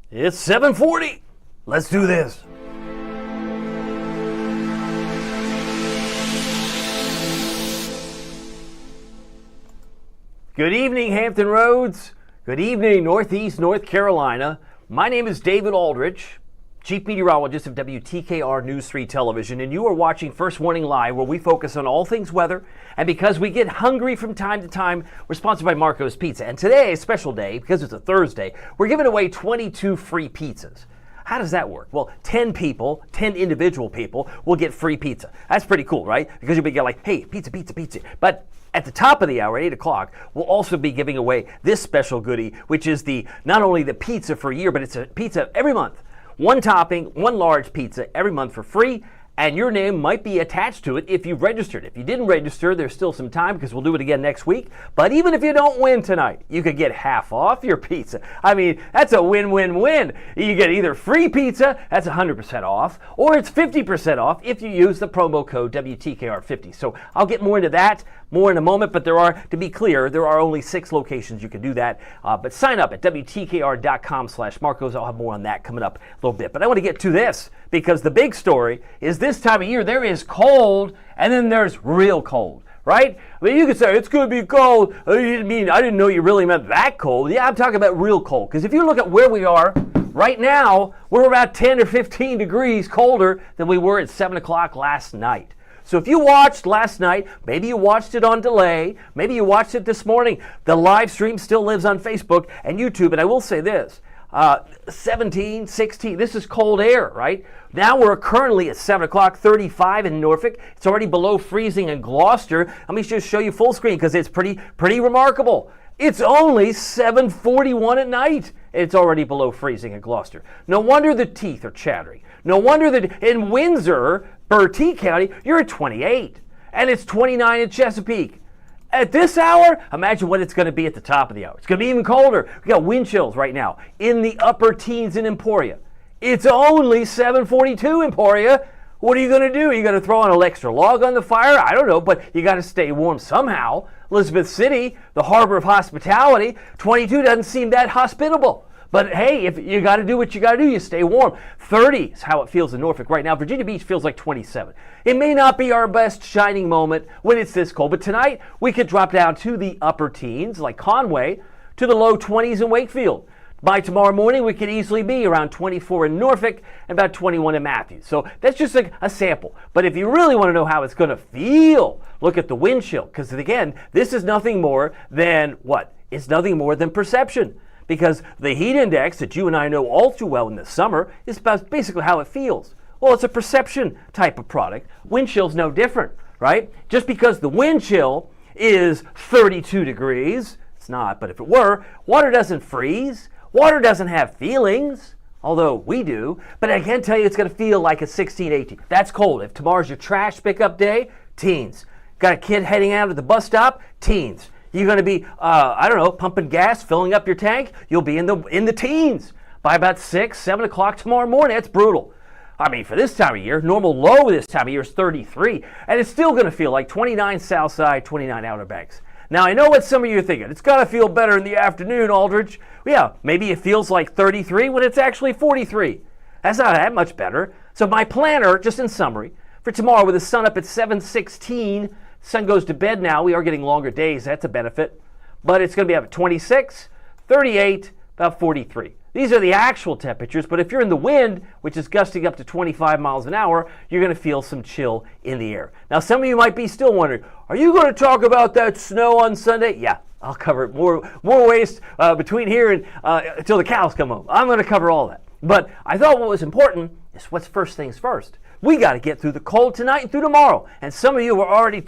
It's 7:40. Let's do this. Good evening, Hampton Roads. Good evening, Northeast North Carolina. My name is David Aldrich, Chief Meteorologist of WTKR News 3 Television, and you are watching First Warning Live, where we focus on all things weather. And because we get hungry from time to time, we're sponsored by Marco's Pizza. And today, a special day, because it's a Thursday, we're giving away 22 free pizzas. How does that work? Well, 10 individual people will get free pizza. That's pretty cool, right? Because you'll be like, hey, pizza, pizza, pizza. But at the top of the hour, at 8 o'clock, we'll also be giving away this special goodie, which is not only the pizza for a year, but it's a pizza every month. One topping, one large pizza every month for free, and your name might be attached to it if you've registered. If you didn't register, there's still some time because we'll do it again next week. But even if you don't win tonight, you could get half off your pizza. I mean, that's a win-win-win. You get either free pizza, that's 100% off, or it's 50% off if you use the promo code WTKR50. So I'll get more into that more in a moment, but to be clear, there are only 6 locations you can do that. But sign up at WTKR.com/Marcos. I'll have more on that coming up a little bit. But I want to get to this because the big story is this time of year there is cold and then there's real cold, right? I mean, you could say it's going to be cold. I didn't know you really meant that cold. Yeah, I'm talking about real cold, because if you look at where we are right now, we're about 10 or 15 degrees colder than we were at 7 o'clock last night. So if you watched last night, maybe you watched it on delay, maybe you watched it this morning, the live stream still lives on Facebook and YouTube. And I will say this, 17, 16, this is cold air, right? Now we're currently at 7 o'clock, 35 in Norfolk. It's already below freezing in Gloucester. Let me just show you full screen because it's pretty remarkable. It's only 7:41 at night. It's already below freezing in Gloucester. No wonder the teeth are chattering. No wonder that in Windsor, Bertie County, you're at 28. And it's 29 in Chesapeake. At this hour, imagine what it's going to be at the top of the hour. It's going to be even colder. We got wind chills right now in the upper teens in Emporia. It's only 7:42 Emporia. What are you going to do? Are you going to throw on an extra log on the fire? I don't know, but you got to stay warm somehow. Elizabeth City, the harbor of hospitality, 22 doesn't seem that hospitable. But hey, if you got to do what you got to do, you stay warm. 30 is how it feels in Norfolk right now. Virginia Beach feels like 27. It may not be our best shining moment when it's this cold, but tonight we could drop down to the upper teens, like Conway, to the low 20s in Wakefield. By tomorrow morning, we could easily be around 24 in Norfolk and about 21 in Matthews. So that's just like a sample. But if you really want to know how it's going to feel, look at the wind chill. Because again, this is nothing more than what? It's nothing more than perception. Because the heat index that you and I know all too well in the summer is basically how it feels. Well, it's a perception type of product. Wind chill's no different, right? Just because the wind chill is 32 degrees, it's not, but if it were, water doesn't freeze. Water doesn't have feelings, although we do. But I can tell you it's going to feel like a 16, 18. That's cold. If tomorrow's your trash pickup day, teens. Got a kid heading out at the bus stop, teens. You're going to be, pumping gas, filling up your tank. You'll be in the teens by about 6, 7 o'clock tomorrow morning. That's brutal. I mean, for this time of year, normal low this time of year is 33, and it's still going to feel like 29 South Side, 29 Outer Banks. Now, I know what some of you are thinking. It's got to feel better in the afternoon, Aldrich. Yeah, maybe it feels like 33 when it's actually 43. That's not that much better. So my planner, just in summary, for tomorrow with the sun up at 7:16, sun goes to bed now. We are getting longer days. That's a benefit. But it's going to be up at 26, 38, about 43. These are the actual temperatures, but if you're in the wind, which is gusting up to 25 miles an hour, you're going to feel some chill in the air. Now, some of you might be still wondering, are you going to talk about that snow on Sunday? Yeah, I'll cover it more ways between here and until the cows come home. I'm going to cover all that. But I thought what was important is what's first things first. We got to get through the cold tonight and through tomorrow. And some of you are already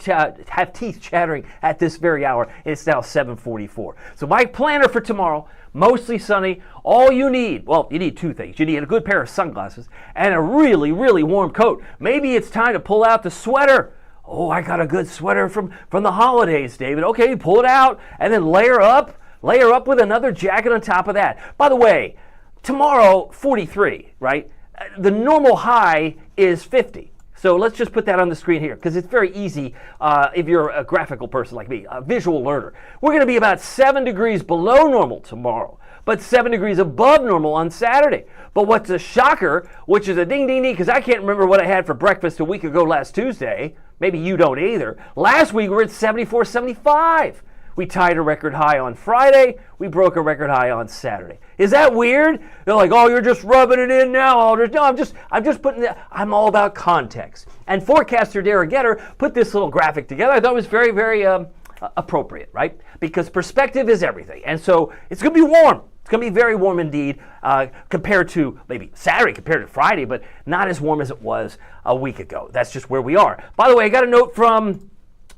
have teeth chattering at this very hour. It's now 7:44. So my planner for tomorrow, mostly sunny. All you need, well, you need 2 things. You need a good pair of sunglasses and a really, really warm coat. Maybe it's time to pull out the sweater. Oh, I got a good sweater from the holidays, David. Okay, pull it out and then layer up with another jacket on top of that. By the way, tomorrow, 43, right? The normal high is 50. So let's just put that on the screen here because it's very easy if you're a graphical person like me, a visual learner. We're going to be about 7 degrees below normal tomorrow, but 7 degrees above normal on Saturday. But what's a shocker, which is a ding, ding, ding, because I can't remember what I had for breakfast a week ago last Tuesday. Maybe you don't either. Last week we were at 74, 75. We tied a record high on Friday. We broke a record high on Saturday. Is that weird? They're like, oh, you're just rubbing it in now, Aldrich. No, I'm just putting it, I'm all about context. And forecaster Derek Getter put this little graphic together. I thought it was very, very appropriate, right? Because perspective is everything. And so it's going to be warm. It's going to be very warm indeed compared to maybe Saturday, compared to Friday, but not as warm as it was a week ago. That's just where we are. By the way, I got a note from,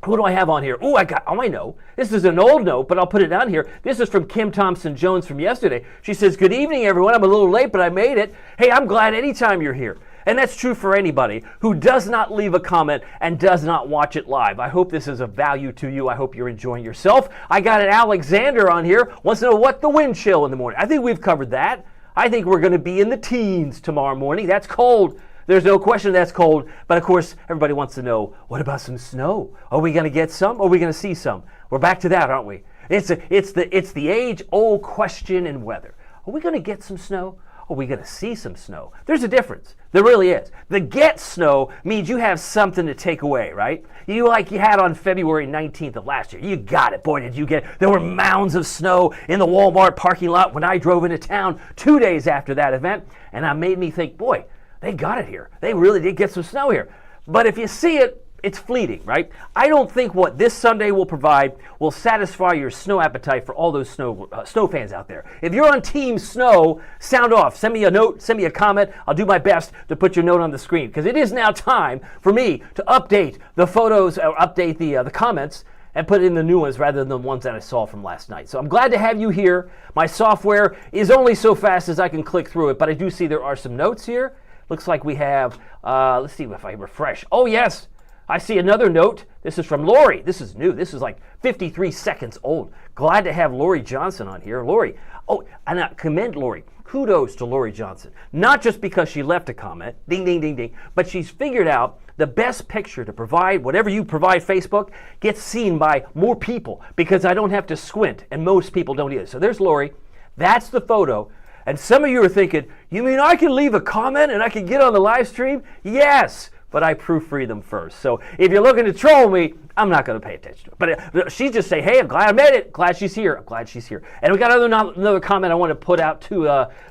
who do I have on here? Oh, I know. This is an old note, but I'll put it down here. This is from Kim Thompson-Jones from yesterday. She says, good evening, everyone. I'm a little late, but I made it. Hey, I'm glad anytime you're here. And that's true for anybody who does not leave a comment and does not watch it live. I hope this is of value to you. I hope you're enjoying yourself. I got an Alexander on here. Wants to know what the wind chill in the morning. I think we've covered that. I think we're going to be in the teens tomorrow morning. That's cold. There's no question that's cold. But of course, everybody wants to know, what about some snow? Are we going to get some? Or are we going to see some? We're back to that, aren't we? It's the age-old question in weather. Are we going to get some snow? Are we going to see some snow? There's a difference. There really is. The get snow means you have something to take away, right? You like you had on February 19th of last year. You got it. Boy, did you get it. There were mounds of snow in the Walmart parking lot when I drove into town 2 days after that event. And it made me think, boy, they got it here. They really did get some snow here. But if you see it, it's fleeting, right? I don't think what this Sunday will provide will satisfy your snow appetite for all those snow fans out there. If you're on Team Snow, sound off. Send me a note, send me a comment. I'll do my best to put your note on the screen because it is now time for me to update the photos or update the comments and put in the new ones rather than the ones that I saw from last night. So I'm glad to have you here. My software is only so fast as I can click through it, but I do see there are some notes here. Looks like we have, let's see if I refresh. Oh, yes. I see another note. This is from Lori. This is new. This is like 53 seconds old. Glad to have Lori Johnson on here. Lori. Oh, and I commend Lori. Kudos to Lori Johnson. Not just because she left a comment, ding, ding, ding, ding, but she's figured out the best picture to provide, whatever you provide Facebook, gets seen by more people because I don't have to squint, and most people don't either. So there's Lori. That's the photo. And some of you are thinking, you mean I can leave a comment and I can get on the live stream? Yes. But I proofread them first. So if you're looking to troll me, I'm not going to pay attention to it. But she just say, hey, I'm glad I made it. Glad she's here. I'm glad she's here. And we got another comment I want to put out to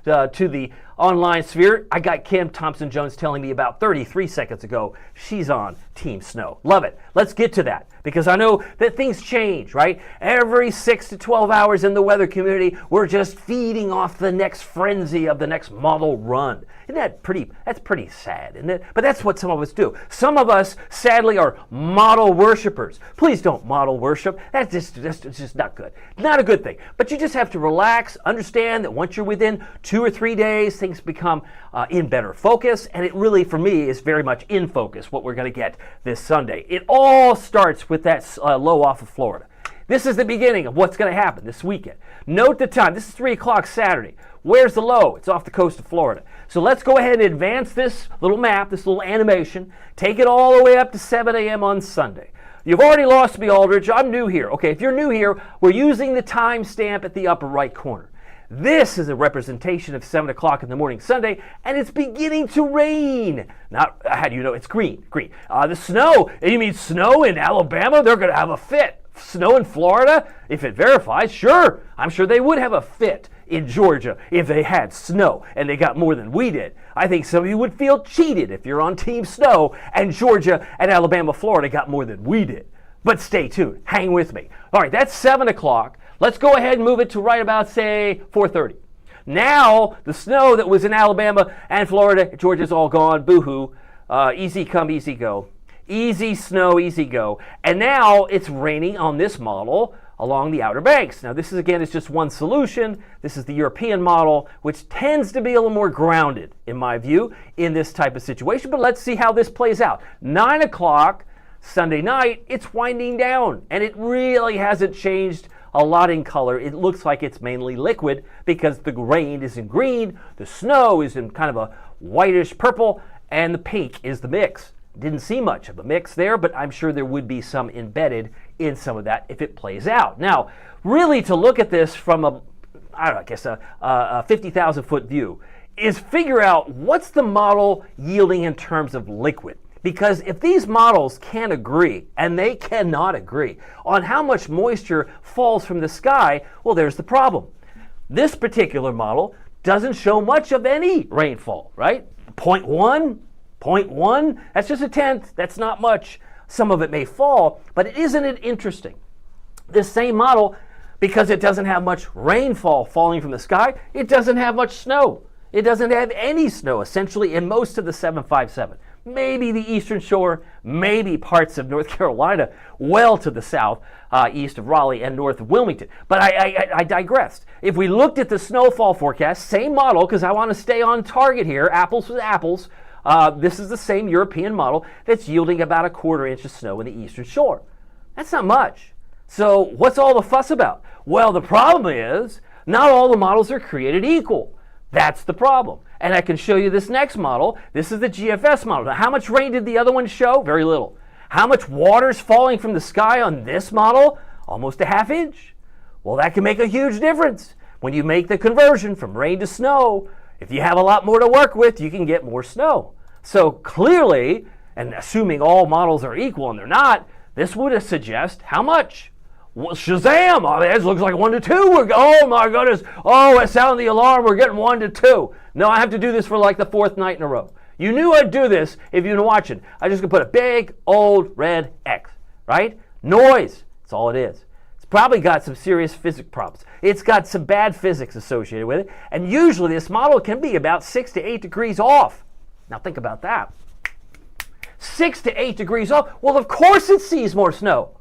the online sphere. I got Kim Thompson-Jones telling me about 33 seconds ago she's on Team Snow. Love it. Let's get to that because I know that things change, right? Every 6 to 12 hours in the weather community, we're just feeding off the next frenzy of the next model run. Isn't that pretty? That's pretty sad, isn't it? But that's what some of us do. Some of us, sadly, are model worshipers. Please don't model worship. That's just not good. Not a good thing. But you just have to relax, understand that once you're within 2 or 3 days, things become in better focus. And it really, for me, is very much in focus what we're going to get this Sunday. It all starts with that low off of Florida. This is the beginning of what's going to happen this weekend. Note the time. This is 3 o'clock Saturday. Where's the low? It's off the coast of Florida. So let's go ahead and advance this little map, this little animation, take it all the way up to 7 a.m. on Sunday. You've already lost me, Aldrich. I'm new here. Okay, if you're new here, we're using the timestamp at the upper right corner. This is a representation of 7 o'clock in the morning Sunday, and it's beginning to rain. Not, how do you know? It's green. The snow, you mean snow in Alabama? They're going to have a fit. Snow in Florida? If it verifies, sure. I'm sure they would have a fit in Georgia if they had snow and they got more than we did. I think some of you would feel cheated if you're on Team Snow and Georgia and Alabama, Florida got more than we did. But stay tuned. Hang with me. All right, that's 7 o'clock. Let's go ahead and move it to right about, say, 4:30. Now, the snow that was in Alabama and Florida, Georgia's all gone. Boo-hoo. Easy come, easy go. Easy snow, easy go. And now it's raining on this model along the Outer Banks. Now this is, again, is just one solution. This is the European model, which tends to be a little more grounded, in my view, in this type of situation. But let's see how this plays out. 9 o'clock Sunday night, it's winding down, and it really hasn't changed a lot in color. It looks like it's mainly liquid because the rain is in green, the snow is in kind of a whitish purple, and the pink is the mix. Didn't see much of a mix there, but I'm sure there would be some embedded in some of that if it plays out. Now, really to look at this from a 50,000 foot view is figure out what's the model yielding in terms of liquid. Because if these models can't agree, and they cannot agree, on how much moisture falls from the sky, well, there's the problem. This particular model doesn't show much of any rainfall, right? 0.1, that's just a tenth, that's not much. Some of it may fall, but isn't it interesting? This same model, because it doesn't have much rainfall falling from the sky, it doesn't have much snow. It doesn't have any snow, essentially, in most of the 757. Maybe the eastern shore, maybe parts of North Carolina, well to the south, east of Raleigh and north of Wilmington. But I digressed. If we looked at the snowfall forecast, same model, because I want to stay on target here, apples with apples, this is the same European model that's yielding about a 1/4 inch of snow in the eastern shore. That's not much. So what's all the fuss about? Well, the problem is not all the models are created equal. That's the problem. And I can show you this next model. This is the GFS model. Now, how much rain did the other one show? Very little. How much water is falling from the sky on this model? Almost a 1/2 inch. Well, that can make a huge difference. When you make the conversion from rain to snow, if you have a lot more to work with, you can get more snow. So clearly, and assuming all models are equal and they're not, this would suggest how much? Well, Shazam! Oh, this looks like 1 to 2. Oh my goodness! Oh, it sounded the alarm. We're getting 1 to 2. No, I have to do this for like the 4th night in a row. You knew I'd do this if you've been watching. I just gonna put a big old red X, right? Noise. That's all it is. It's probably got some serious physics problems. It's got some bad physics associated with it, and usually this model can be about 6 to 8 degrees off. Now think about that. 6 to 8 degrees off. Well, of course it sees more snow.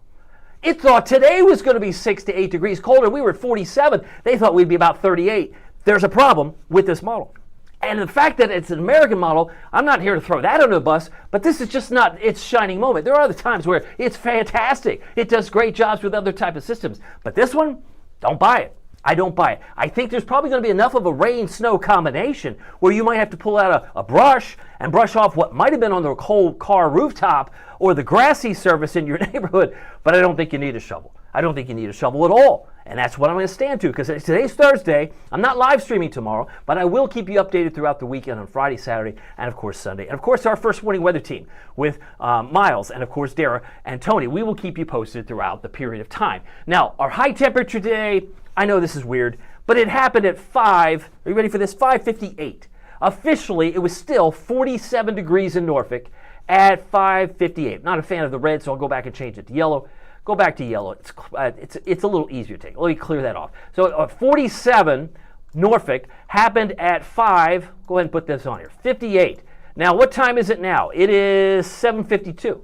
It thought today was going to be 6 to 8 degrees colder. We were at 47. They thought we'd be about 38. There's a problem with this model. And the fact that it's an American model, I'm not here to throw that under the bus, but this is just not its shining moment. There are other times where it's fantastic. It does great jobs with other type of systems. But this one, don't buy it. I don't buy it. I think there's probably going to be enough of a rain-snow combination where you might have to pull out a brush and brush off what might have been on the whole car rooftop or the grassy surface in your neighborhood, but I don't think you need a shovel. I don't think you need a shovel at all. And that's what I'm going to stand to, because today's Thursday. I'm not live streaming tomorrow, but I will keep you updated throughout the weekend on Friday, Saturday, and of course Sunday. And of course our first warning weather team with Miles and of course Dara and Tony. We will keep you posted throughout the period of time. Now, our high temperature today, I know this is weird, but it happened at 5, are you ready for this? 5:58. Officially, it was still 47 degrees in Norfolk at 5:58. Not a fan of the red, so I'll go back and change it to yellow. Go back to yellow. It's a little easier to take. Let me clear that off. So 47 Norfolk happened at 5. Go ahead and put this on here. 58. Now, what time is it now? It is 7:52.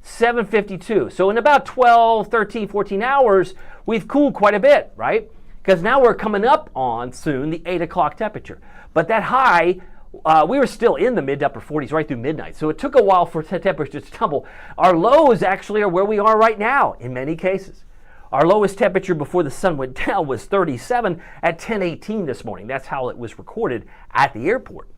7:52. So in about 12, 13, 14 hours, we've cooled quite a bit, right? Because now we're coming up on soon the 8 o'clock temperature. But that high, we were still in the mid to upper 40s right through midnight. So it took a while for temperatures to tumble. Our lows actually are where we are right now in many cases. Our lowest temperature before the sun went down was 37 at 10:18 this morning. That's how it was recorded at the airport.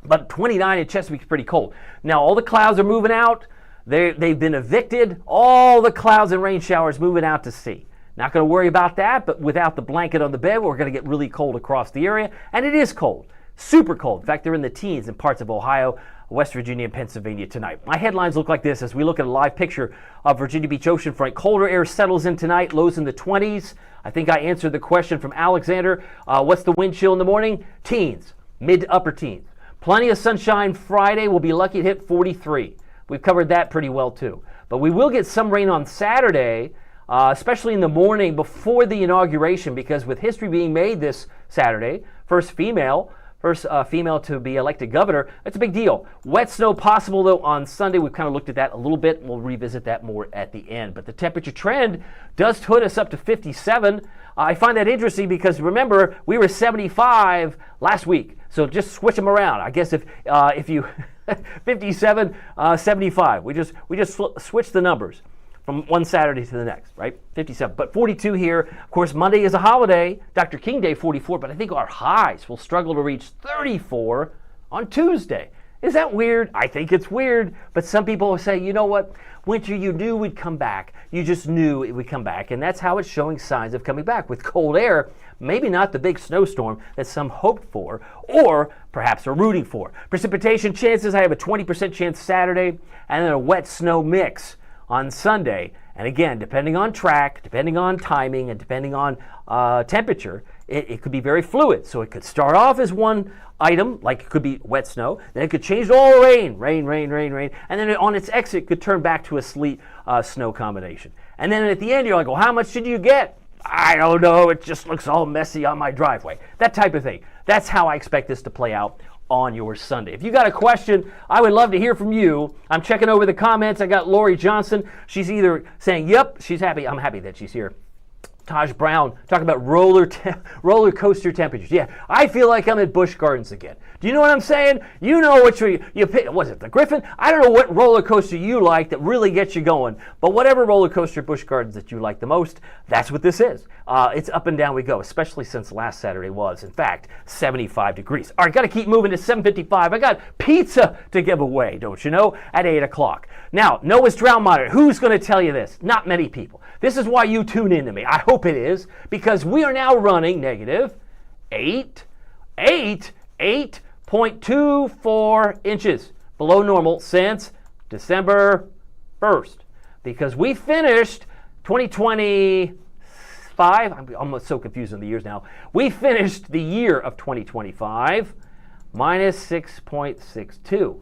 But 29 in Chesapeake is pretty cold. Now all the clouds are moving out. They've been evicted. All the clouds and rain showers moving out to sea. Not going to worry about that, but without the blanket on the bed, we're going to get really cold across the area. And it is cold. Super cold. In fact, they're in the teens in parts of Ohio, West Virginia, and Pennsylvania tonight. My headlines look like this as we look at a live picture of Virginia Beach oceanfront. Colder air settles in tonight, lows in the 20s. I think I answered the question from Alexander. What's the wind chill in the morning? Teens, mid to upper teens. Plenty of sunshine Friday. We'll be lucky to hit 43. We've covered that pretty well too. But we will get some rain on Saturday, especially in the morning before the inauguration, because with history being made this Saturday, first female to be elected governor, that's a big deal. Wet snow possible though on Sunday. We've kind of looked at that a little bit. We'll revisit that more at the end. But the temperature trend does put us up to 57. I find that interesting because remember, we were 75 last week. So just switch them around. I guess if you 57, 75. We just switch the numbers from one Saturday to the next, right? 57, but 42 here. Of course, Monday is a holiday, Dr. King Day, 44, but I think our highs will struggle to reach 34 on Tuesday. Is that weird? I think it's weird, but some people will say, you know what? Winter, you knew would come back. You just knew it would come back, and that's how it's showing signs of coming back. With cold air, maybe not the big snowstorm that some hoped for, or perhaps are rooting for. Precipitation chances, I have a 20% chance Saturday, and then a wet snow mix on Sunday. And again, depending on track, depending on timing, and depending on temperature, it could be very fluid. So it could start off as one item, like it could be wet snow, then it could change to all rain, and then on its exit could turn back to a sleet snow combination. And then at the end, you're like, well, how much did you get? I don't know, it just looks all messy on my driveway. That type of thing. That's how I expect this to play out on your Sunday. If you got a question, I would love to hear from you. I'm checking over the comments. I got Lori Johnson. She's either saying, yep, she's happy. I'm happy that she's here. Taj Brown talking about roller coaster temperatures. Yeah, I feel like I'm at Busch Gardens again. Do you know what I'm saying? You know what you pick. Was it the Griffin? I don't know what roller coaster you like that really gets you going, but whatever roller coaster at Busch Gardens that you like the most, that's what this is. It's up and down we go, especially since last Saturday was, in fact, 75 degrees. All right, got to keep moving to 7:55. I got pizza to give away, don't you know, at 8 o'clock. Now, Noah's Drought Monitor. Who's going to tell you this? Not many people. This is why you tune in to me. I hope it is, because we are now running negative 8.24 inches below normal since December 1st. Because we finished 2025, I'm almost so confused on the years now. We finished the year of 2025 minus 6.62.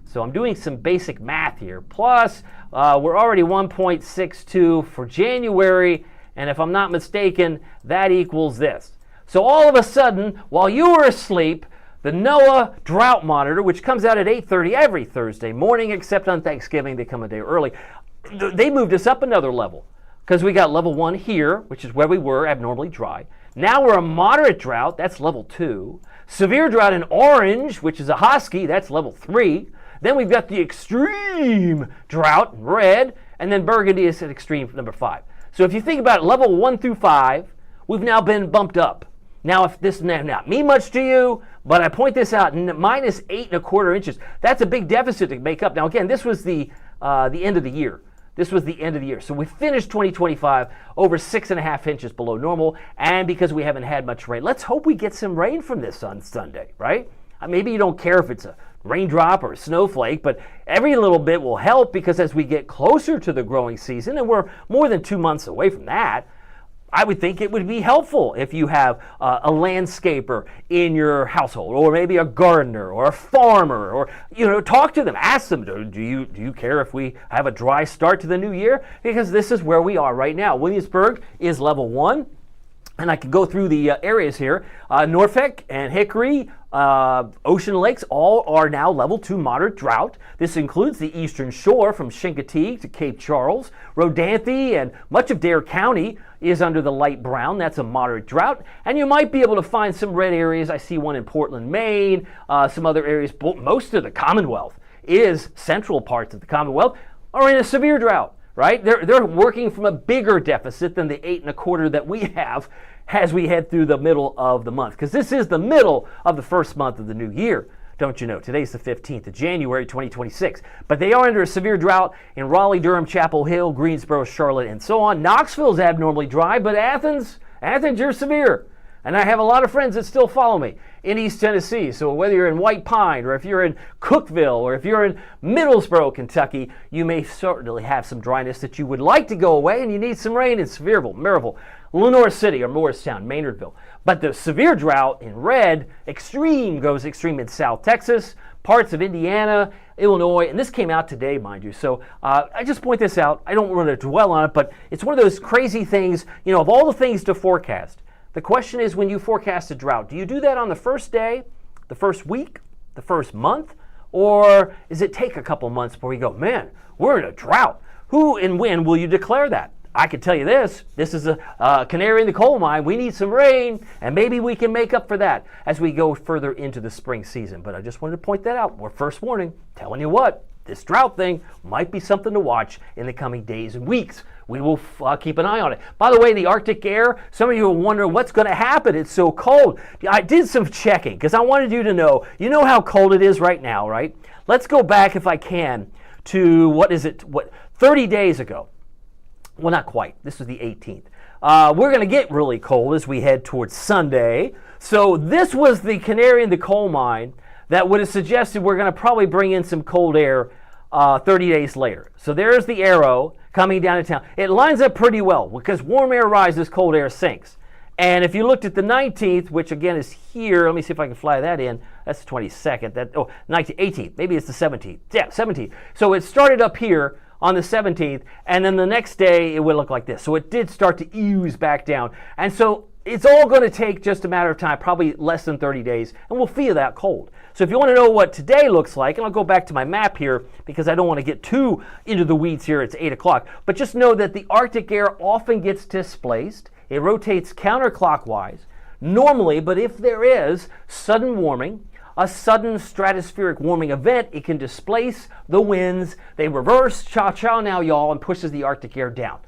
So I'm doing some basic math here. Plus, we're already 1.62 for January, and if I'm not mistaken, that equals this. So all of a sudden, while you were asleep, the NOAA Drought Monitor, which comes out at 8:30 every Thursday morning, except on Thanksgiving, they come a day early, they moved us up another level, because we got level 1 here, which is where we were, abnormally dry. Now we're a moderate drought, that's level 2. Severe drought in orange, which is a husky, that's level 3. Then we've got the extreme drought in red, and then burgundy is at extreme number 5. So if you think about it, level 1 through 5, we've now been bumped up. Now, if this may not mean much to you, but I point this out, minus 8.25 inches. That's a big deficit to make up. Now, again, this was the end of the year. This was the end of the year. So we finished 2025 over 6.5 inches below normal, and because we haven't had much rain, let's hope we get some rain from this on Sunday, right? Maybe you don't care if it's a raindrop or a snowflake, but every little bit will help, because as we get closer to the growing season, and we're more than 2 months away from that, I would think it would be helpful if you have a landscaper in your household, or maybe a gardener or a farmer, or talk to them, ask them, do you care if we have a dry start to the new year? Because this is where we are right now. Williamsburg is level 1. And I could go through the areas here. Norfolk and Hickory, Ocean Lakes, all are now level 2 moderate drought. This includes the eastern shore from Chincoteague to Cape Charles. Rodanthe and much of Dare County is under the light brown. That's a moderate drought. And you might be able to find some red areas. I see one in Portland, Maine, some other areas. Most of the Commonwealth is central parts of the Commonwealth are in a severe drought. Right? They're working from a bigger deficit than the 8.25 that we have as we head through the middle of the month. Because this is the middle of the first month of the new year, don't you know? Today's the 15th of January, 2026. But they are under a severe drought in Raleigh, Durham, Chapel Hill, Greensboro, Charlotte, and so on. Knoxville's abnormally dry, but Athens, you're severe. And I have a lot of friends that still follow me in East Tennessee. So whether you're in White Pine, or if you're in Cookeville, or if you're in Middlesboro, Kentucky, you may certainly have some dryness that you would like to go away, and you need some rain in Sevierville, Maryville, Lenore City, or Morristown, Maynardville. But the severe drought in red, goes extreme in South Texas, parts of Indiana, Illinois, and this came out today, mind you. So I just point this out. I don't want to dwell on it, but it's one of those crazy things, of all the things to forecast. The question is, when you forecast a drought, do you do that on the first day, the first week, the first month, or does it take a couple months before you go, man, we're in a drought? Who and when will you declare that? I can tell you this is a canary in the coal mine. We need some rain, and maybe we can make up for that as we go further into the spring season. But I just wanted to point that out. We're first warning, telling you what, this drought thing might be something to watch in the coming days and weeks. We will keep an eye on it. By the way, the Arctic air, some of you will wonder what's going to happen. It's so cold. I did some checking because I wanted you to know, you know how cold it is right now, right? Let's go back, if I can, to 30 days ago. Well, not quite. This was the 18th. We're going to get really cold as we head towards Sunday. So this was the canary in the coal mine that would have suggested we're going to probably bring in some cold air 30 days later. So there's the arrow coming down to town. It lines up pretty well because warm air rises, cold air sinks. And if you looked at the 19th, which again is here, let me see if I can fly that in. That's the 22nd. 19th, 18th. Maybe it's the 17th. Yeah, 17th. So it started up here on the 17th, and then the next day it would look like this. So it did start to ease back down. And so it's all going to take just a matter of time, probably less than 30 days, and we'll feel that cold. So if you want to know what today looks like, and I'll go back to my map here because I don't want to get too into the weeds here. It's 8 o'clock. But just know that the Arctic air often gets displaced. It rotates counterclockwise normally, but if there is sudden warming, a sudden stratospheric warming event, it can displace the winds. They reverse, cha-cha now, y'all, and pushes the Arctic air down.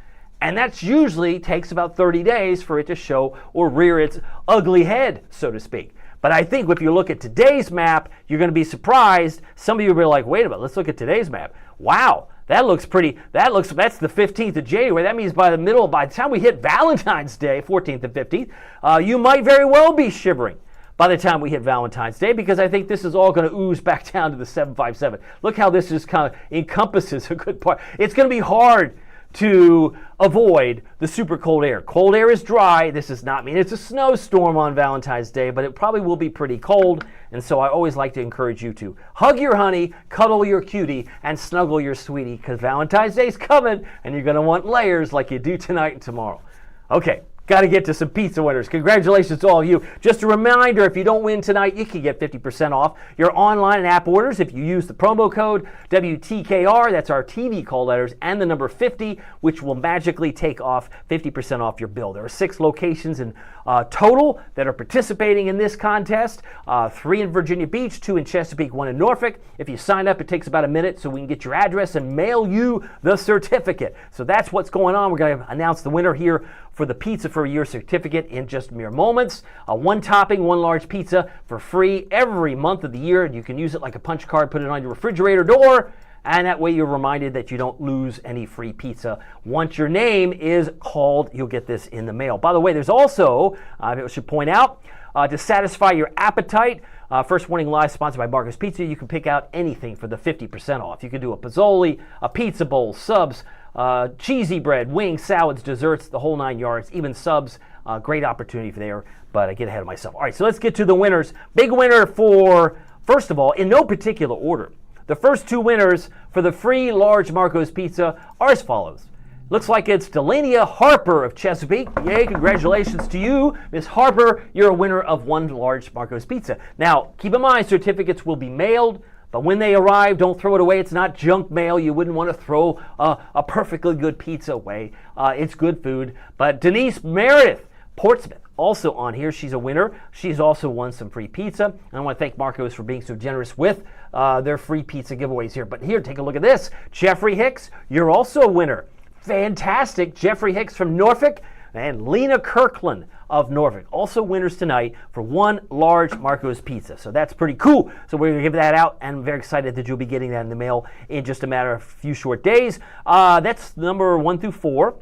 And that usually takes about 30 days for it to show or rear its ugly head, so to speak. But I think if you look at today's map, you're going to be surprised. Some of you will be like, wait a minute, let's look at today's map. Wow, that looks pretty, that's the 15th of January. That means by the time we hit Valentine's Day, 14th and 15th, you might very well be shivering by the time we hit Valentine's Day, because I think this is all going to ooze back down to the 757. Look how this just kind of encompasses a good part. It's going to be hard to avoid the super cold air. Cold air is dry. This does not mean it's a snowstorm on Valentine's Day, but it probably will be pretty cold. And so I always like to encourage you to hug your honey, cuddle your cutie, and snuggle your sweetie, because Valentine's Day is coming and you're going to want layers like you do tonight and tomorrow. Okay. Got to get to some pizza winners. Congratulations to all of you. Just a reminder, if you don't win tonight, you can get 50% off your online and app orders if you use the promo code WTKR. That's our TV call letters and the number 50, which will magically take off 50% off your bill. There are 6 locations in total that are participating in this contest. 3 in Virginia Beach, 2 in Chesapeake, 1 in Norfolk. If you sign up, it takes about a minute so we can get your address and mail you the certificate. So that's what's going on. We're going to announce the winner here for the pizza for your certificate in just mere moments. 1 topping, 1 large pizza for free every month of the year. And you can use it like a punch card, put it on your refrigerator door, and that way you're reminded that you don't lose any free pizza. Once your name is called, you'll get this in the mail. By the way, there's also, I should point out, to satisfy your appetite, First Warning Live, sponsored by Marco's Pizza, you can pick out anything for the 50% off. You can do a Pozzoli, a pizza bowl, subs, cheesy bread, wings, salads, desserts, the whole 9 yards, even subs. Great opportunity for there, but I get ahead of myself. All right, so let's get to the winners. Big winner for, first of all, in no particular order, the first 2 winners for the free large Marco's Pizza are as follows. Looks like it's Delania Harper of Chesapeake. Yay, congratulations to you. Miss Harper, you're a winner of 1 large Marco's Pizza. Now, keep in mind, certificates will be mailed, but when they arrive, don't throw it away. It's not junk mail. You wouldn't want to throw a perfectly good pizza away. It's good food. But Denise Meredith, Portsmouth, also on here. She's a winner. She's also won some free pizza. And I want to thank Marco's for being so generous with their free pizza giveaways here. But here, take a look at this. Jeffrey Hicks, you're also a winner. Fantastic. Jeffrey Hicks from Norfolk and Lena Kirkland of Norfolk. Also winners tonight for 1 large Marco's Pizza. So that's pretty cool. So we're going to give that out, and I'm very excited that you'll be getting that in the mail in just a matter of a few short days. That's number 1 through 4.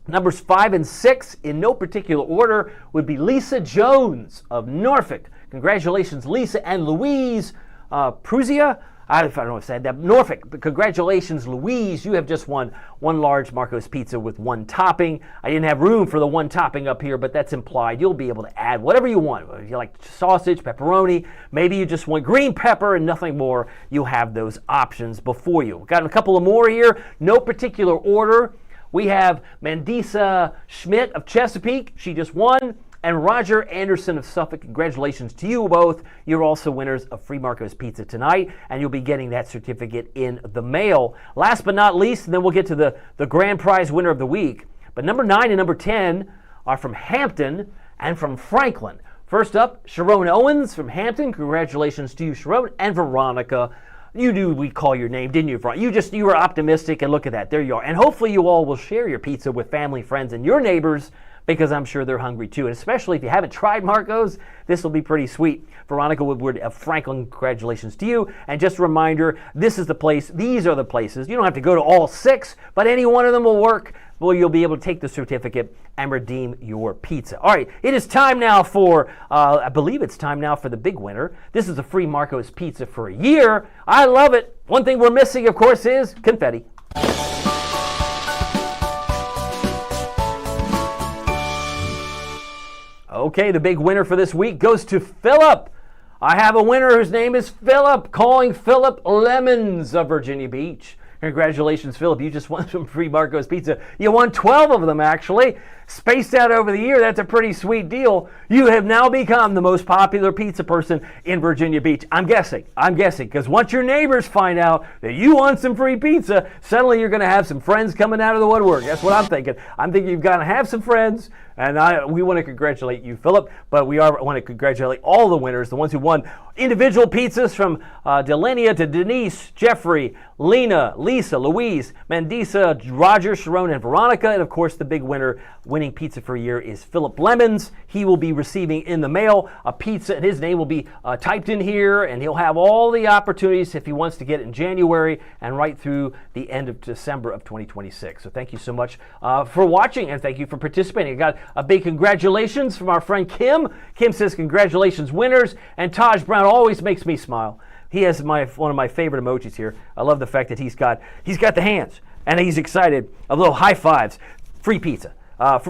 Numbers 5 and 6, in no particular order, would be Lisa Jones of Norfolk. Congratulations, Lisa and Louise Pruzia. I don't know if I said that. Norfolk, but congratulations, Louise. You have just won 1 large Marco's Pizza with 1 topping. I didn't have room for the 1 topping up here, but that's implied. You'll be able to add whatever you want. If you like sausage, pepperoni, maybe you just want green pepper and nothing more, you have those options before you. Got a couple of more here. No particular order. We have Mandisa Schmidt of Chesapeake. She just won. And Roger Anderson of Suffolk, congratulations to you both. You're also winners of free Marco's Pizza tonight, and you'll be getting that certificate in the mail. Last but not least, and then we'll get to the grand prize winner of the week. But number 9 and number 10 are from Hampton and from Franklin. First up, Sharon Owens from Hampton. Congratulations to you, Sharon. And Veronica. You knew we'd call your name, didn't you, Veronica? You were optimistic, and look at that. There you are. And hopefully you all will share your pizza with family, friends, and your neighbors, because I'm sure they're hungry too. And especially if you haven't tried Marco's, this will be pretty sweet. Veronica Woodward of Franklin, congratulations to you. And just a reminder, this is the place, these are the places. You don't have to go to all 6, but any one of them will work. Well, you'll be able to take the certificate and redeem your pizza. All right, it is time now for, I believe it's time now for the big winner. This is a free Marco's pizza for a year. I love it. One thing we're missing, of course, is confetti. Okay, the big winner for this week goes to Philip. I have a winner whose name is Philip, calling Philip Lemons of Virginia Beach. Congratulations, Philip. You just won some free Marco's pizza. You won 12 of them, actually. Spaced out over the year, that's a pretty sweet deal. You have now become the most popular pizza person in Virginia Beach. I'm guessing, because once your neighbors find out that you want some free pizza, suddenly you're going to have some friends coming out of the woodwork. That's what I'm thinking. I'm thinking you've got to have some friends, and we want to congratulate you, Philip, but we want to congratulate all the winners, the ones who won individual pizzas from Delenia to Denise, Jeffrey, Lena, Lisa, Louise, Mandisa, Roger, Sharon, and Veronica, and of course the big winner winning pizza for a year is Philip Lemons. He will be receiving in the mail a pizza, and his name will be typed in here, and he'll have all the opportunities if he wants to get it in January and right through the end of December of 2026. So thank you so much for watching, and thank you for participating. I got a big congratulations from our friend Kim. Kim says congratulations winners, and Taj Brown always makes me smile. He has one of my favorite emojis here. I love the fact that he's got the hands, and he's excited. A little high fives. Free pizza.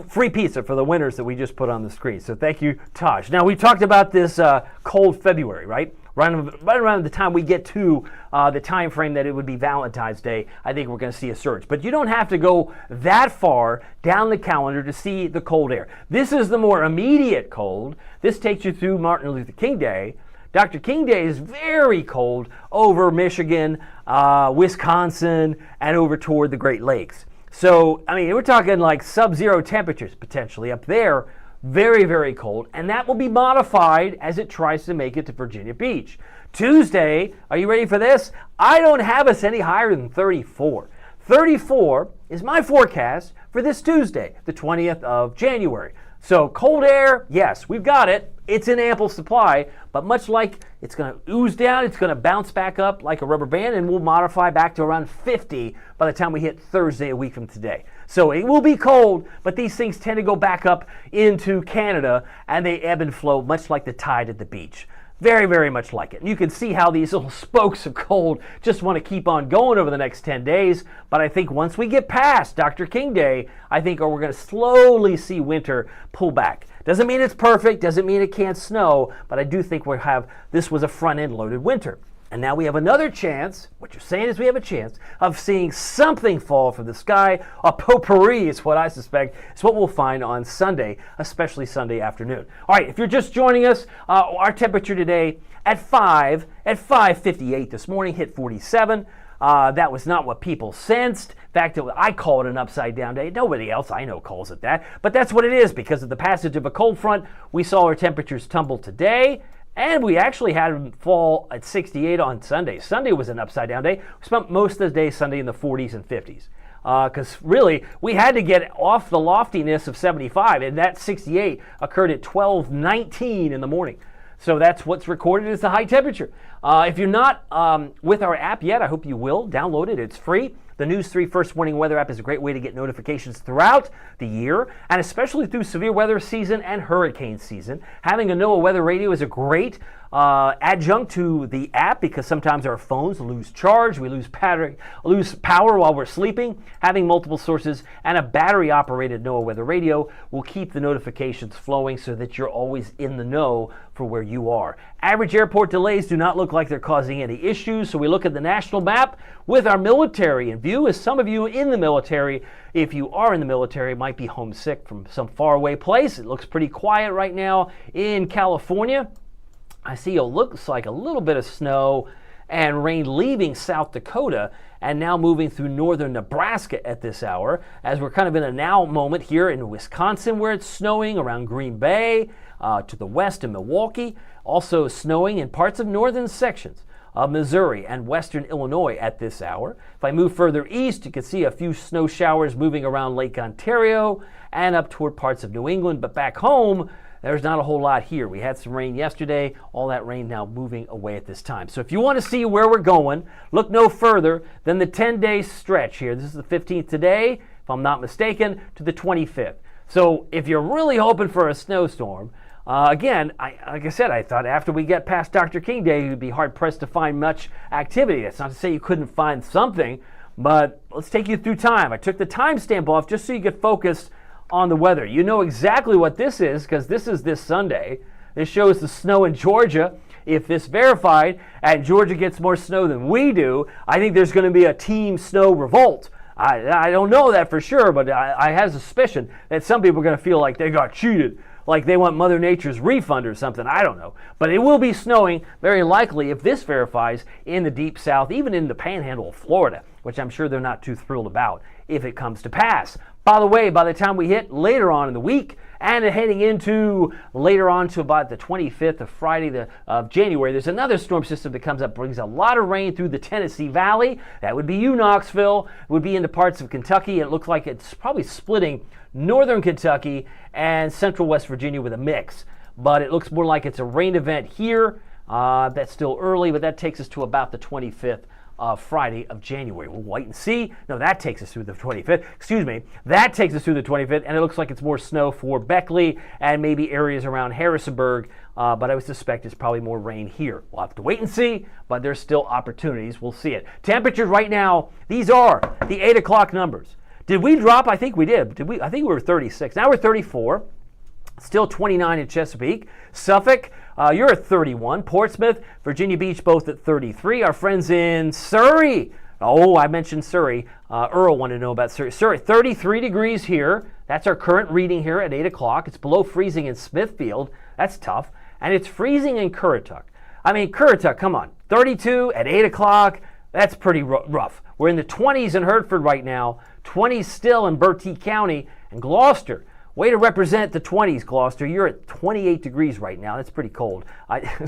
Free pizza for the winners that we just put on the screen. So thank you, Taj. Now, we talked about this cold February, right? Right around the time we get to the time frame that it would be Valentine's Day, I think we're going to see a surge. But you don't have to go that far down the calendar to see the cold air. This is the more immediate cold. This takes you through Martin Luther King Day. Dr. King Day is very cold over Michigan, Wisconsin, and over toward the Great Lakes. So, I mean, we're talking like sub-zero temperatures potentially up there. Very, very cold. And that will be modified as it tries to make it to Virginia Beach. Tuesday, are you ready for this? I don't have us any higher than 34. 34 is my forecast for this Tuesday, the 20th of January. So cold air, yes, we've got it. It's in ample supply, but much like it's going to ooze down, it's going to bounce back up like a rubber band, and we'll modify back to around 50 by the time we hit Thursday a week from today. So it will be cold, but these things tend to go back up into Canada, and they ebb and flow much like the tide at the beach. Very, very much like it. And you can see how these little spokes of cold just want to keep on going over the next 10 days. But I think once we get past Dr. King Day, I think we're going to slowly see winter pull back. Doesn't mean it's perfect, doesn't mean it can't snow, but I do think this was a front-end loaded winter. And now we have another chance, what you're saying is we have a chance, of seeing something fall from the sky. A potpourri is what I suspect is what we'll find on Sunday, especially Sunday afternoon. All right, if you're just joining us, our temperature today at 5:58 this morning hit 47. That was not what people sensed. In fact, I call it an upside-down day. Nobody else I know calls it that. But that's what it is because of the passage of a cold front. We saw our temperatures tumble today. And we actually had them fall at 68 on Sunday. Sunday was an upside-down day. We spent most of the day Sunday in the 40s and 50s. Because really, we had to get off the loftiness of 75, and that 68 occurred at 12:19 in the morning. So that's what's recorded as the high temperature. If you're not with our app yet, I hope you will. Download it. It's free. The News 3 First Warning Weather app is a great way to get notifications throughout the year, and especially through severe weather season and hurricane season. Having a NOAA weather radio is a great adjunct to the app because sometimes our phones lose charge, we lose power while we're sleeping. Having multiple sources and a battery-operated NOAA weather radio will keep the notifications flowing so that you're always in the know for where you are. Average airport delays do not look like they're causing any issues, so we look at the national map with our military in view. As some of you in the military, if you are in the military, might be homesick from some faraway place. It looks pretty quiet right now in California. I see looks like a little bit of snow and rain leaving South Dakota and now moving through northern Nebraska at this hour, as we're kind of in a now moment here in Wisconsin where it's snowing around Green Bay, to the west in Milwaukee, also snowing in parts of northern sections of Missouri and western Illinois at this hour. If I move further east, you can see a few snow showers moving around Lake Ontario and up toward parts of New England. But back home, there's not a whole lot here. We had some rain yesterday. All that rain now moving away at this time. So if you want to see where we're going, look no further than the 10-day stretch here. This is the 15th today, if I'm not mistaken, to the 25th. So if you're really hoping for a snowstorm, again, like I said, I thought after we get past Dr. King Day, you'd be hard-pressed to find much activity. That's not to say you couldn't find something, but let's take you through time. I took the timestamp off just so you get focused on the weather. You know exactly what this is because this is this Sunday. This shows the snow in Georgia. If this verified and Georgia gets more snow than we do, I think there's going to be a team snow revolt. I don't know that for sure, but I have a suspicion that some people are going to feel like they got cheated, like they want Mother Nature's refund or something. I don't know. But it will be snowing, very likely, if this verifies, in the Deep South, even in the panhandle of Florida, which I'm sure they're not too thrilled about if it comes to pass. By the way, by the time we hit later on in the week and heading into later on to about the 25th of Friday of January, there's another storm system that comes up, brings a lot of rain through the Tennessee Valley. That would be you, Knoxville. It would be into parts of Kentucky. It looks like it's probably splitting northern Kentucky and central West Virginia with a mix. But it looks more like it's a rain event here. That's still early, but that takes us to about the 25th. Friday of January. We'll wait and see. No, that takes us through the 25th. Excuse me. That takes us through the 25th, and it looks like it's more snow for Beckley and maybe areas around Harrisonburg, but I would suspect it's probably more rain here. We'll have to wait and see, but there's still opportunities. We'll see it. Temperatures right now, these are the 8 o'clock numbers. Did we drop? I think we did. I think we were 36. Now we're 34. Still 29 in Chesapeake. Suffolk, you're at 31. Portsmouth, Virginia Beach, both at 33. Our friends in Surrey. Oh, I mentioned Surrey. Earl wanted to know about Surrey. Surrey, 33 degrees here. That's our current reading here at 8 o'clock. It's below freezing in Smithfield. That's tough. And it's freezing in Currituck. I mean, Currituck, come on. 32 at 8 o'clock. That's pretty rough. We're in the 20s in Hertford right now. 20s still in Bertie County. And Gloucester. Way to represent the 20s, Gloucester. You're at 28 degrees right now. That's pretty cold. I don't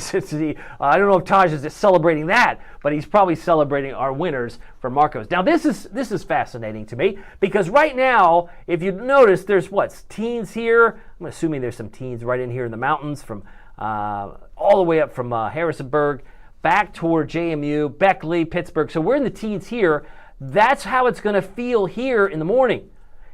know if Taj is celebrating that, but he's probably celebrating our winners for Marcos. Now, this is fascinating to me because right now, if you notice, there's teens here. I'm assuming there's some teens right in here in the mountains from all the way up from Harrisonburg back toward JMU, Beckley, Pittsburgh. So we're in the teens here. That's how it's going to feel here in the morning.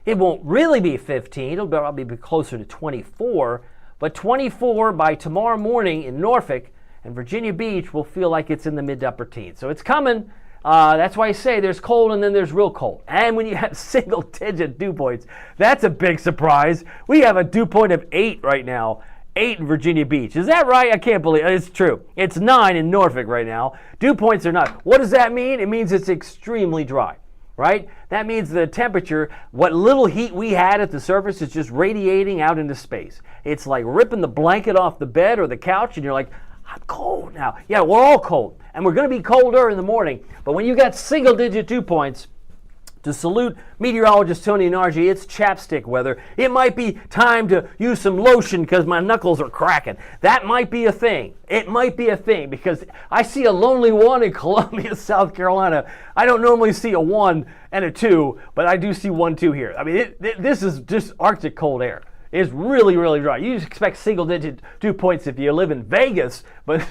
It won't really be 15. It'll probably be closer to 24. But 24 by tomorrow morning in Norfolk and Virginia Beach will feel like it's in the mid to upper teens. So it's coming. That's why I say there's cold and then there's real cold. And when you have single-digit dew points, that's a big surprise. We have a dew point of 8 right now. 8 in Virginia Beach. Is that right? I can't believe it. It's true. It's 9 in Norfolk right now. Dew points are not. What does that mean? It means it's extremely dry. Right? That means the temperature, what little heat we had at the surface is just radiating out into space. It's like ripping the blanket off the bed or the couch and you're like, I'm cold now. Yeah, we're all cold. And we're going to be colder in the morning. But when you got single-digit dew points, to salute meteorologist Tony Nargi, it's chapstick weather. It might be time to use some lotion because my knuckles are cracking. That might be a thing. It might be a thing because I see a lonely 1 in Columbia, South Carolina. I don't normally see a 1 and a 2, but I do see 1, 2 here. I mean, this is just Arctic cold air. It's really, really dry. You just expect single-digit dew points if you live in Vegas, but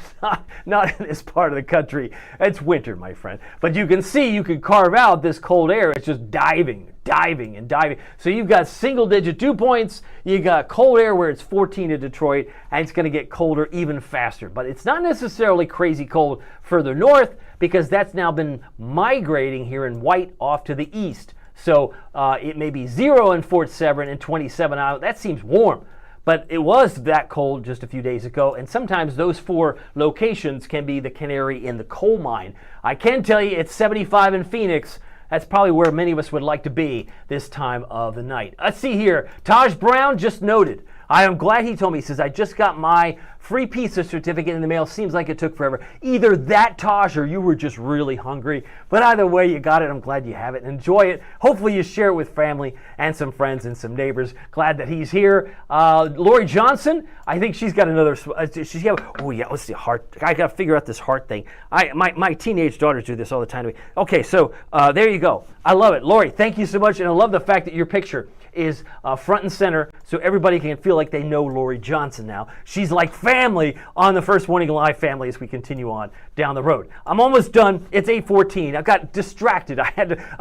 not in this part of the country. It's winter, my friend. But you can see, you can carve out this cold air. It's just diving, and diving. So you've got single-digit dew points. You got cold air where it's 14 in Detroit, and it's going to get colder even faster. But it's not necessarily crazy cold further north because that's now been migrating here in white off to the east. So it may be 0 in Fort Severn and 27 out. That seems warm. But it was that cold just a few days ago. And sometimes those 4 locations can be the canary in the coal mine. I can tell you it's 75 in Phoenix. That's probably where many of us would like to be this time of the night. Let's see here. Taj Brown just noted. I am glad he told me. He says, I just got my free pizza certificate in the mail. Seems like it took forever. Either that, Tosh, or you were just really hungry. But either way, you got it. I'm glad you have it. Enjoy it. Hopefully you share it with family and some friends and some neighbors. Glad that he's here. Lori Johnson, I think she's got another, she's got, oh yeah, let's see, heart. I got to figure out this heart thing. My teenage daughters do this all the time to me. Okay, so there you go. I love it. Lori, thank you so much. And I love the fact that your picture is front and center so everybody can feel like they know Lori Johnson now. She's like family on the First Morning Live family as we continue on down the road. I'm almost done. It's 8:14. I got distracted. I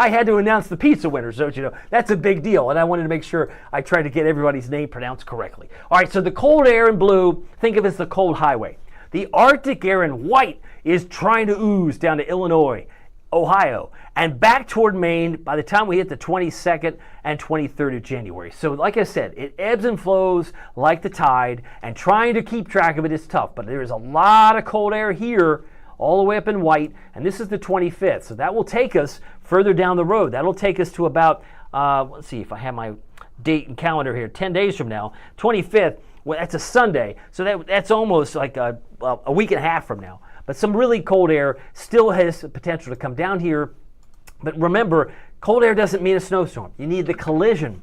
had to announce the pizza winners, don't you know? That's a big deal, and I wanted to make sure I tried to get everybody's name pronounced correctly. All right, so the cold air in blue, think of it as the cold highway. The Arctic air in white is trying to ooze down to Illinois, Ohio, and back toward Maine by the time we hit the 22nd and 23rd of January. So like I said, it ebbs and flows like the tide, and trying to keep track of it is tough, but there is a lot of cold air here all the way up in white, and this is the 25th. So that will take us further down the road. That'll take us to about, let's see if I have my date and calendar here, 10 days from now, 25th, well, that's a Sunday, so that's almost like a week and a half from now. But some really cold air still has the potential to come down here. But remember, cold air doesn't mean a snowstorm. You need the collision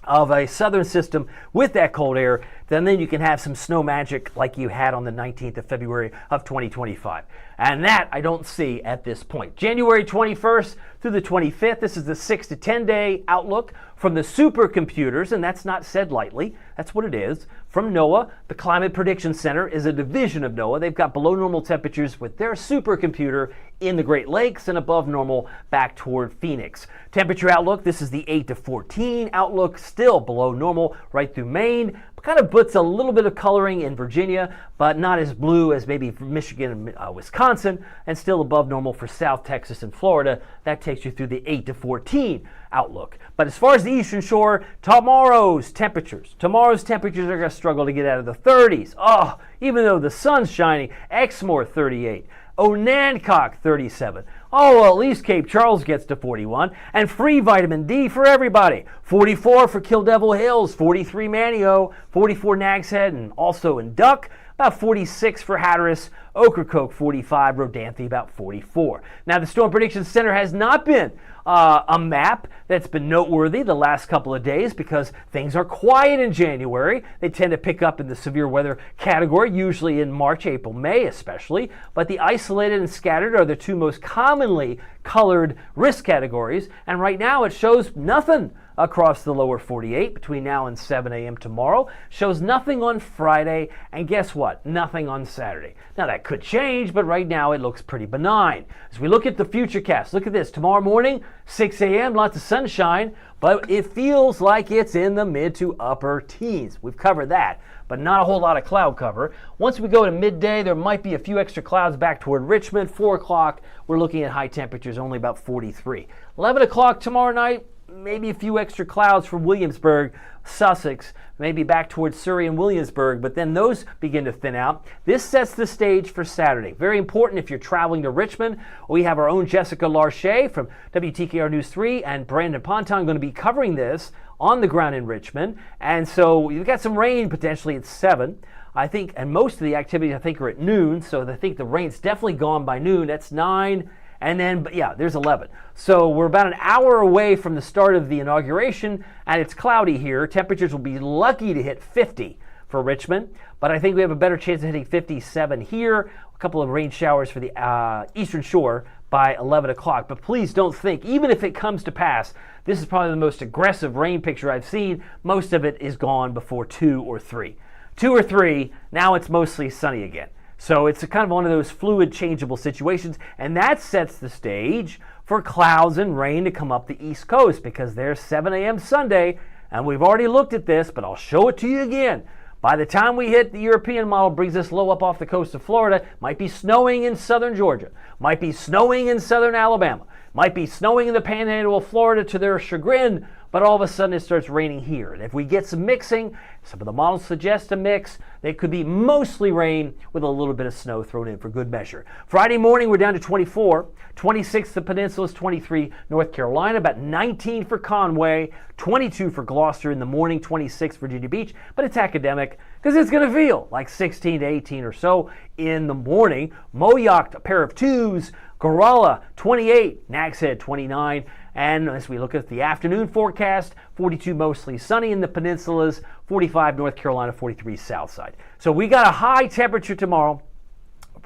of a southern system with that cold air, then you can have some snow magic like you had on the 19th of February of 2025. And that I don't see at this point. January 21st through the 25th, this is the 6 to 10 day outlook from the supercomputers, and that's not said lightly. That's what it is. From NOAA, the Climate Prediction Center is a division of NOAA. They've got below normal temperatures with their supercomputer in the Great Lakes and above normal back toward Phoenix. Temperature outlook, this is the 8 to 14 outlook, still below normal right through Maine. Kind of puts a little bit of coloring in Virginia, but not as blue as maybe Michigan and Wisconsin, and still above normal for South Texas and Florida. That takes you through the 8 to 14 outlook. But as far as the Eastern Shore, tomorrow's temperatures are going to struggle to get out of the 30s. Oh, even though the sun's shining, Exmoor 38. Onancock 37. Oh, well, at least Cape Charles gets to 41. And free vitamin D for everybody. 44 for Kill Devil Hills, 43 Manio, 44 Nag's Head, and also in Duck. About 46 for Hatteras, Ocracoke 45, Rodanthe about 44. Now the Storm Prediction Center has not been a map that's been noteworthy the last couple of days because things are quiet in January. They tend to pick up in the severe weather category, usually in March, April, May especially. But the isolated and scattered are the two most commonly colored risk categories. And right now it shows nothing across the lower 48 between now and 7 a.m. tomorrow. Shows nothing on Friday, and guess what? Nothing on Saturday. Now that could change, but right now it looks pretty benign. As we look at the futurecast, look at this. Tomorrow morning, 6 a.m., lots of sunshine, but it feels like it's in the mid to upper teens. We've covered that, but not a whole lot of cloud cover. Once we go to midday, there might be a few extra clouds back toward Richmond. 4 o'clock, we're looking at high temperatures, only about 43. 11 o'clock tomorrow night, maybe a few extra clouds for Williamsburg, Sussex, maybe back towards Surrey and Williamsburg, but then those begin to thin out. This sets the stage for Saturday. Very important if you're traveling to Richmond. We have our own Jessica Larche from WTKR News 3 and Brandon Ponton going to be covering this on the ground in Richmond. And so you've got some rain potentially at 7. I think, and most of the activities I think are at noon, so I think the rain's definitely gone by noon. That's 9. And then, yeah, there's 11. So we're about an hour away from the start of the inauguration, and it's cloudy here. Temperatures will be lucky to hit 50 for Richmond, but I think we have a better chance of hitting 57 here. A couple of rain showers for the Eastern Shore by 11 o'clock. But please don't think, even if it comes to pass, this is probably the most aggressive rain picture I've seen. Most of it is gone before 2 or 3. 2 or 3, now it's mostly sunny again. So it's a kind of one of those fluid, changeable situations, and that sets the stage for clouds and rain to come up the East Coast because there's 7 a.m. Sunday, and we've already looked at this, but I'll show it to you again. By the time we hit the European model, brings us low up off the coast of Florida, might be snowing in southern Georgia, might be snowing in southern Alabama, might be snowing in the panhandle of Florida to their chagrin, but all of a sudden it starts raining here. And if we get some mixing, some of the models suggest a mix, it could be mostly rain with a little bit of snow thrown in for good measure. Friday morning, we're down to 24, 26 the Peninsula, 23 North Carolina, about 19 for Conway, 22 for Gloucester in the morning, 26 Virginia Beach, but it's academic because it's going to feel like 16 to 18 or so in the morning. Moyock, a pair of 2s, Corolla, 28, Nags Head, 29, and as we look at the afternoon forecast, 42 mostly sunny in the peninsulas, 45 North Carolina, 43 south side. So we got a high temperature tomorrow,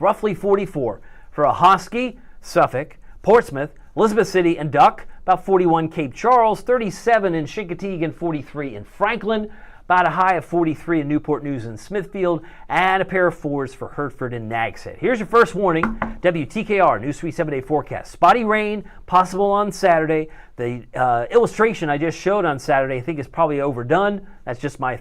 roughly 44 for Ahoskie, Suffolk, Portsmouth, Elizabeth City, and Duck, about 41 Cape Charles, 37 in Chincoteague, and 43 in Franklin, about a high of 43 in Newport News and Smithfield, and a pair of 4s for Hertford and Nags Head. Here's your first warning, WTKR News 3 7-day forecast. Spotty rain, possible on Saturday. The illustration I just showed on Saturday I think is probably overdone. That's just my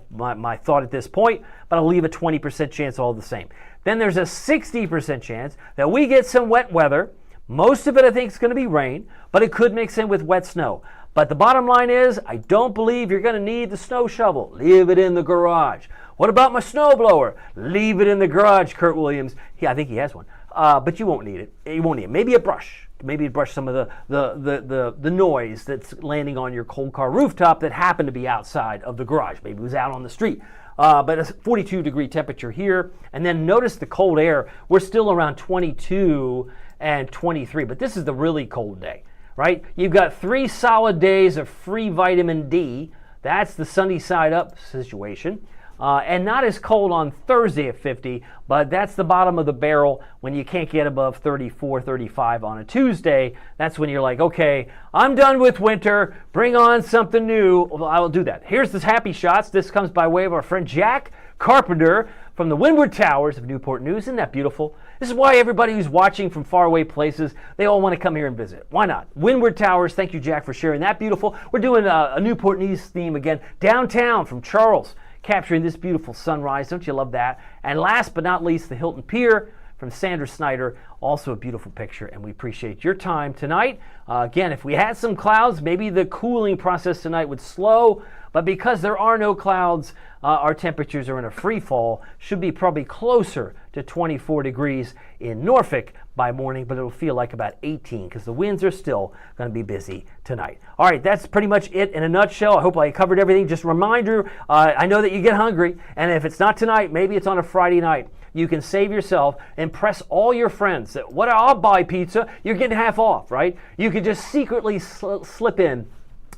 thought at this point, but I'll leave a 20% chance all the same. Then there's a 60% chance that we get some wet weather. Most of it I think is going to be rain, but it could mix in with wet snow. But the bottom line is, I don't believe you're going to need the snow shovel. Leave it in the garage. What about my snowblower? Leave it in the garage, Kurt Williams. I think he has one. But you won't need it. You won't need it. Maybe a brush. Maybe brush some of the noise that's landing on your cold car rooftop that happened to be outside of the garage. Maybe it was out on the street. But a 42-degree temperature here. And then notice the cold air. We're still around 22 and 23. But this is the really cold day. Right? You've got 3 solid days of free vitamin D. That's the sunny side up situation. And not as cold on Thursday at 50, but that's the bottom of the barrel when you can't get above 34, 35 on a Tuesday. That's when you're like, okay, I'm done with winter. Bring on something new. Well, I will do that. Here's the happy shots. This comes by way of our friend Jack Carpenter from the Windward Towers of Newport News. Isn't that beautiful? This is why everybody who's watching from faraway places, they all want to come here and visit. Why not? Windward Towers, thank you, Jack, for sharing that beautiful. We're doing a Newport News theme again, downtown from Charles, capturing this beautiful sunrise. Don't you love that? And last but not least, the Hilton Pier from Sandra Snyder, also a beautiful picture, and we appreciate your time tonight. Again, if we had some clouds, maybe the cooling process tonight would slow, but because there are no clouds, our temperatures are in a free fall. Should be probably closer to 24 degrees in Norfolk by morning, but it'll feel like about 18 because the winds are still going to be busy tonight. All right, that's pretty much it in a nutshell. I hope I covered everything. Just a reminder, I know that you get hungry, and if it's not tonight, maybe it's on a Friday night. You can save yourself, impress all your friends that, I'll buy pizza. You're getting half off, right? You could just secretly slip in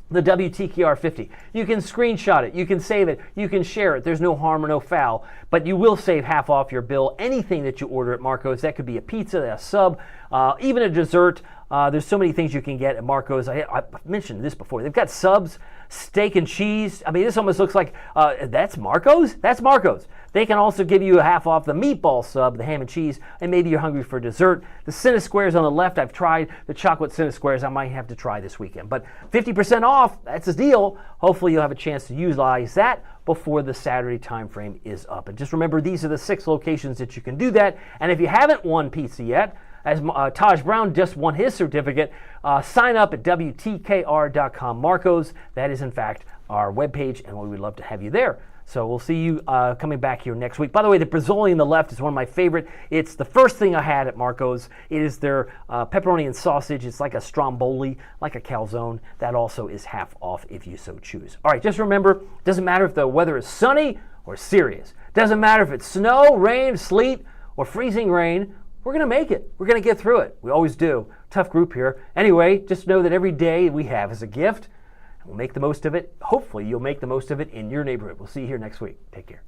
the WTKR 50. You can screenshot it, you can save it, you can share it. There's no harm or no foul, but you will save half off your bill. Anything that you order at Marco's, that could be a pizza, a sub, even a dessert. There's so many things you can get at Marco's. I mentioned this before. They've got subs, steak and cheese. I mean, this almost looks like, that's Marco's? That's Marco's. They can also give you a half off the meatball sub, the ham and cheese, and maybe you're hungry for dessert. The Cinesquares on the left, I've tried. The chocolate Cinesquares I might have to try this weekend. But 50% off, that's a deal. Hopefully you'll have a chance to utilize that before the Saturday time frame is up. And just remember, these are the 6 locations that you can do that. And if you haven't won pizza yet, as Taj Brown just won his certificate, sign up at WTKR.com. Marcos, that is in fact our webpage, and we would love to have you there. So we'll see you coming back here next week. By the way, the Brizzoli on the left is one of my favorite. It's the first thing I had at Marco's. It is their pepperoni and sausage. It's like a stromboli, like a calzone. That also is half off if you so choose. All right, just remember, it doesn't matter if the weather is sunny or serious. It doesn't matter if it's snow, rain, sleet, or freezing rain. We're going to make it. We're going to get through it. We always do. Tough group here. Anyway, just know that every day we have is a gift. We'll make the most of it. Hopefully, you'll make the most of it in your neighborhood. We'll see you here next week. Take care.